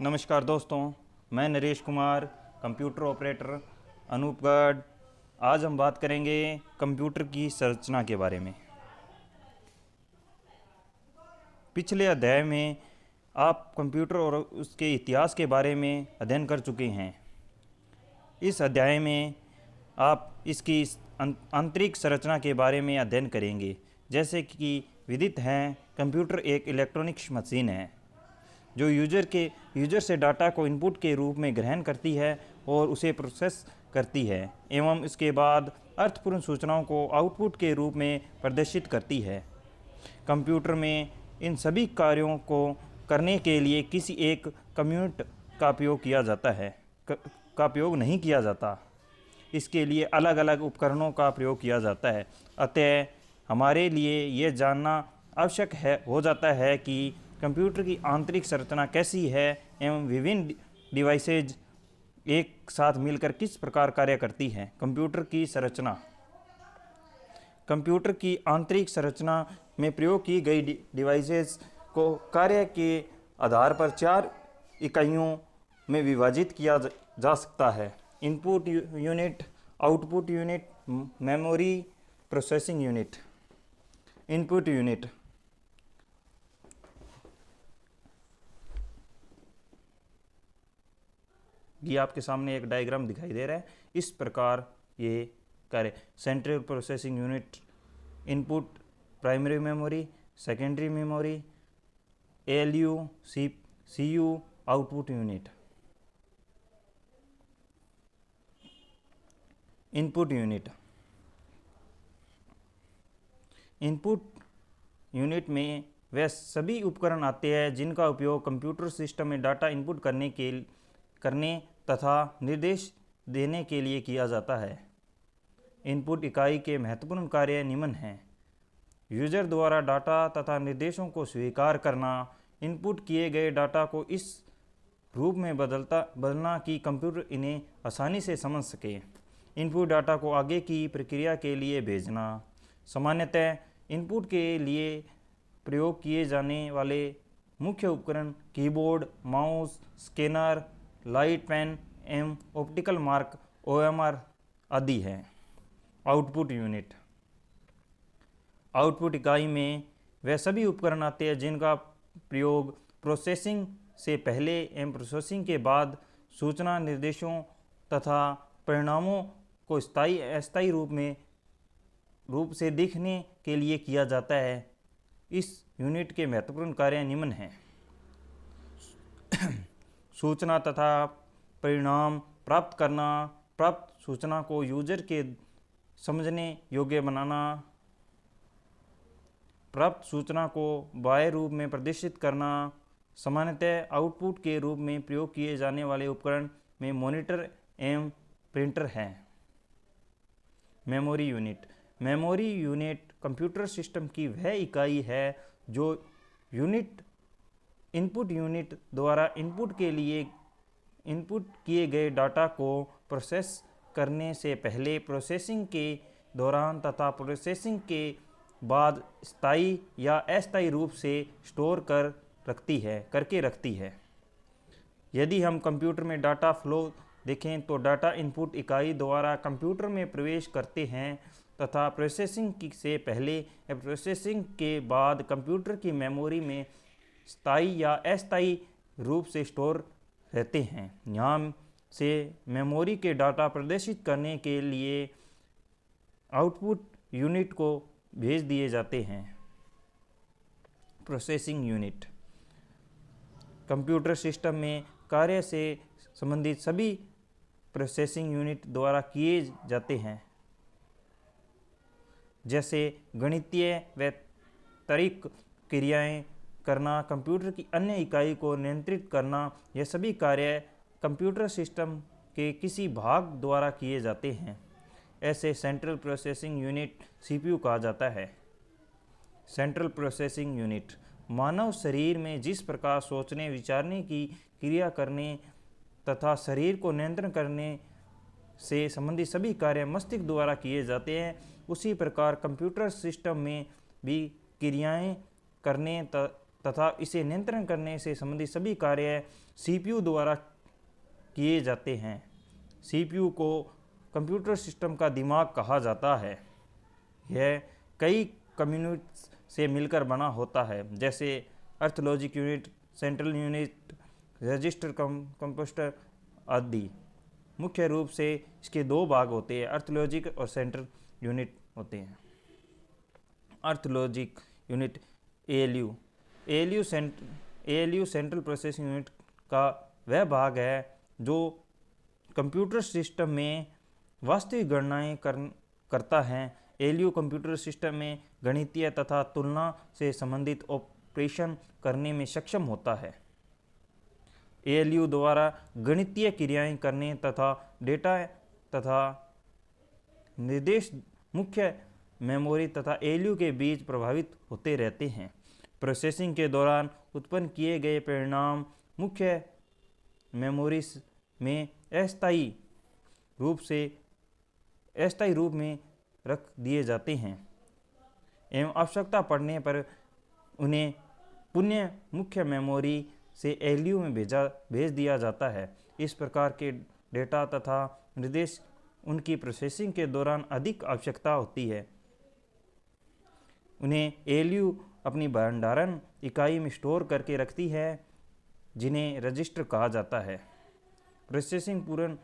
नमस्कार दोस्तों, मैं नरेश कुमार, कंप्यूटर ऑपरेटर अनूपगढ़। आज हम बात करेंगे कंप्यूटर की संरचना के बारे में। पिछले अध्याय में आप कंप्यूटर और उसके इतिहास के बारे में अध्ययन कर चुके हैं। इस अध्याय में आप इसकी आंतरिक संरचना के बारे में अध्ययन करेंगे। जैसे कि विदित हैं, कंप्यूटर एक इलेक्ट्रॉनिक्स मशीन है जो यूजर से डाटा को इनपुट के रूप में ग्रहण करती है और उसे प्रोसेस करती है एवं इसके बाद अर्थपूर्ण सूचनाओं को आउटपुट के रूप में प्रदर्शित करती है। कंप्यूटर में इन सभी कार्यों को करने के लिए किसी एक कम्यूनिट का उपयोग किया जाता है का उपयोग नहीं किया जाता। इसके लिए अलग अलग उपकरणों का प्रयोग किया जाता है। अतः हमारे लिए ये जानना आवश्यक हो जाता है कि कंप्यूटर की आंतरिक संरचना कैसी है एवं विभिन्न डिवाइसेज एक साथ मिलकर किस प्रकार कार्य करती हैं। कंप्यूटर की संरचना। कंप्यूटर की आंतरिक संरचना में प्रयोग की गई डिवाइसेज को कार्य के आधार पर 4 इकाइयों में विभाजित किया जा सकता है। Input unit, output unit, memory, processing unit. Input unit ये आपके सामने एक डायग्राम दिखाई दे रहा है। इस प्रकार ये कार्य central processing unit, input primary memory, secondary memory, ALU, CU, output unit. Input unit. Input unit में वे सभी उपकरण आते हैं जिनका उपयोग कंप्यूटर सिस्टम में डाटा इनपुट करने तथा निर्देश देने के लिए किया जाता है। इनपुट इकाई के महत्वपूर्ण कार्य निम्न हैं। यूजर द्वारा डाटा तथा निर्देशों को स्वीकार करना, इनपुट किए गए डाटा को इस रूप में बदलना कि कंप्यूटर इन्हें आसानी से समझ सके। इनपुट डाटा को आगे की प्रक्रिया के लिए भेजना। सामान्यतः इनपुट के लिए प्रयोग किए जाने वाले मुख्य उपकरण keyboard, mouse, scanner, light pen एवं ऑप्टिकल मार्क OMR आदि हैं। Output unit. आउटपुट इकाई में वे सभी उपकरण आते हैं जिनका प्रयोग प्रोसेसिंग से पहले एवं प्रोसेसिंग के बाद सूचना, निर्देशों तथा परिणामों को अस्थायी रूप से दिखने के लिए किया जाता है। इस यूनिट के महत्वपूर्ण कार्य निम्न हैं। सूचना तथा परिणाम प्राप्त करना, प्राप्त सूचना को यूजर के समझने योग्य बनाना, प्राप्त सूचना को बाह्य रूप में प्रदर्शित करना। सामान्यतः आउटपुट के रूप में प्रयोग किए जाने वाले उपकरण में मॉनिटर एवं प्रिंटर हैं। Memory unit. Memory unit computer system की वह इकाई है जो इनपुट यूनिट द्वारा इनपुट किए गए डाटा को प्रोसेस करने से पहले, प्रोसेसिंग के दौरान तथा प्रोसेसिंग के बाद स्थायी या अस्थायी रूप से स्टोर करके रखती है। यदि हम कंप्यूटर में डाटा फ्लो देखें तो डाटा इनपुट इकाई द्वारा कंप्यूटर में प्रवेश करते हैं तथा प्रोसेसिंग से पहले या प्रोसेसिंग के बाद कंप्यूटर की मेमोरी में स्थायी या अस्थायी रूप से स्टोर रहते हैं। यहाँ से मेमोरी के डाटा प्रदर्शित करने के लिए आउटपुट यूनिट को भेज दिए जाते हैं। प्रोसेसिंग यूनिट कंप्यूटर सिस्टम में कार्य से संबंधित सभी प्रोसेसिंग यूनिट द्वारा किए जाते हैं, जैसे गणितीय व तार्किक क्रियाएं करना, कंप्यूटर की अन्य इकाई को नियंत्रित करना। यह सभी कार्य कंप्यूटर सिस्टम के किसी भाग द्वारा किए जाते हैं। ऐसे सेंट्रल प्रोसेसिंग यूनिट CPU कहा जाता है। सेंट्रल प्रोसेसिंग यूनिट मानव शरीर में जिस प्रकार सोचने, विचारने की क्रिया करने तथा शरीर को नियंत्रण करने से संबंधित सभी कार्य मस्तिष्क द्वारा किए जाते हैं, उसी प्रकार कंप्यूटर सिस्टम में भी क्रियाएं करने तथा इसे नियंत्रण करने से संबंधित सभी कार्य सीपीयू द्वारा किए जाते हैं। सीपीयू को कंप्यूटर सिस्टम का दिमाग कहा जाता है। यह कई कम्युनिट्स से मिलकर बना होता है, जैसे अर्थ logic unit, central unit, register कंपोस्टर आदि। मुख्य रूप से इसके दो भाग होते हैं, अर्थ लॉजिक और सेंट्रल यूनिट होते हैं। अर्थ logic unit ALU central processing unit का वह भाग है जो कंप्यूटर सिस्टम में वास्तविक गणनाएं करता है। एएलयू कंप्यूटर सिस्टम में गणितीय तथा तुलना से संबंधित ऑपरेशन करने में सक्षम होता है। एएलयू द्वारा गणितीय क्रियाएं करने तथा डेटा तथा निर्देश मुख्य मेमोरी तथा एएलयू के बीच प्रभावित होते रहते हैं। प्रोसेसिंग के दौरान उत्पन्न किए गए परिणाम मुख्य मेमोरी में अस्थायी रूप में रख दिए जाते हैं एवं आवश्यकता पड़ने पर उन्हें पुनः मुख्य मेमोरी से एएलयू में भेज दिया जाता है। इस प्रकार के डेटा तथा निर्देश उनकी प्रोसेसिंग के दौरान अधिक आवश्यकता होती है। उन्हें एएलयू अपनी भंडारण इकाई में स्टोर करके रखती है, जिन्हें रजिस्टर कहा जाता है। प्रोसेसिंग पूर्ण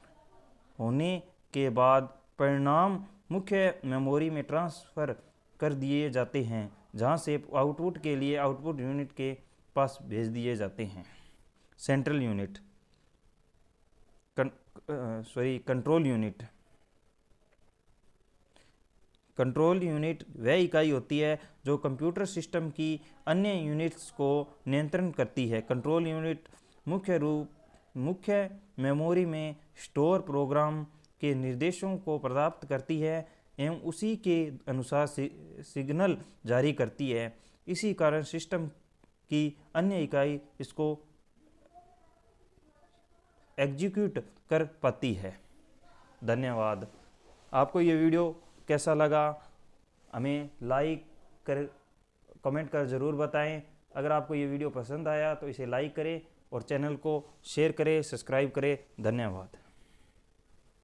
होने के बाद परिणाम मुख्य मेमोरी में ट्रांसफ़र कर दिए जाते हैं, जहां से आउटपुट के लिए आउटपुट यूनिट के पास भेज दिए जाते हैं। सेंट्रल यूनिट कंट्रोल यूनिट वह इकाई होती है जो कंप्यूटर सिस्टम की अन्य यूनिट्स को नियंत्रण करती है। कंट्रोल यूनिट मुख्य मेमोरी में स्टोर प्रोग्राम के निर्देशों को प्राप्त करती है एवं उसी के अनुसार सिग्नल जारी करती है। इसी कारण सिस्टम की अन्य इकाई इसको एग्जीक्यूट कर पाती है। धन्यवाद। आपको ये वीडियो कैसा लगा हमें कमेंट कर ज़रूर बताएं। अगर आपको ये वीडियो पसंद आया तो इसे लाइक करें और चैनल को शेयर करें, सब्सक्राइब करें। धन्यवाद।